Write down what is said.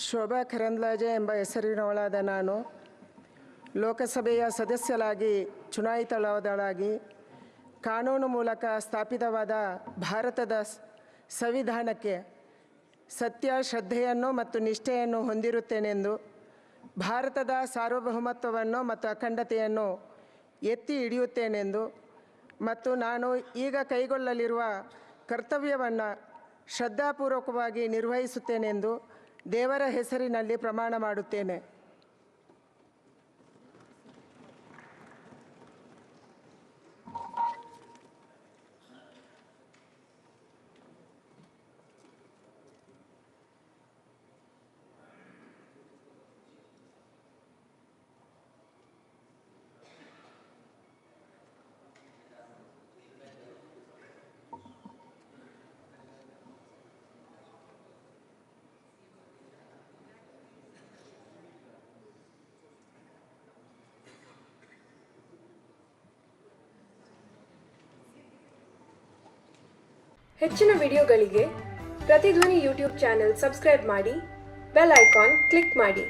ಶೋಭಾ ಕರಂದ್ಲಾಜೆ ಎಂಬ ಹೆಸರಿನವಳಾದ ನಾನು ಲೋಕಸಭೆಯ ಸದಸ್ಯರಾಗಿ ಚುನಾಯಿತಳಾದಳಾಗಿ ಕಾನೂನು ಮೂಲಕ ಸ್ಥಾಪಿತವಾದ ಭಾರತದ ಸಂವಿಧಾನಕ್ಕೆ ಸತ್ಯ, ಶ್ರದ್ಧೆಯನ್ನು ಮತ್ತು ನಿಷ್ಠೆಯನ್ನು ಹೊಂದಿರುತ್ತೇನೆಂದು, ಭಾರತದ ಸಾರ್ವಭೌಮತ್ವವನ್ನು ಮತ್ತು ಅಖಂಡತೆಯನ್ನು ಎತ್ತಿ ಹಿಡಿಯುತ್ತೇನೆಂದು ಮತ್ತು ನಾನು ಈಗ ಕೈಗೊಳ್ಳಲಿರುವ ಕರ್ತವ್ಯವನ್ನು ಶ್ರದ್ಧಾಪೂರ್ವಕವಾಗಿ ನಿರ್ವಹಿಸುತ್ತೇನೆಂದು ದೇವರ ಹೆಸರಿನಲ್ಲಿ ಪ್ರಮಾಣ ಮಾಡುತ್ತೇನೆ. ಹೆಚ್ಚಿನ ವಿಡಿಯೋಗಳಿಗೆ ಪ್ರತಿಧ್ವನಿ ಯೂಟ್ಯೂಬ್ ಚಾನೆಲ್ ಸಬ್ಸ್ಕ್ರೈಬ್ ಮಾಡಿ, ಬೆಲ್ ಐಕಾನ್ ಕ್ಲಿಕ್ ಮಾಡಿ.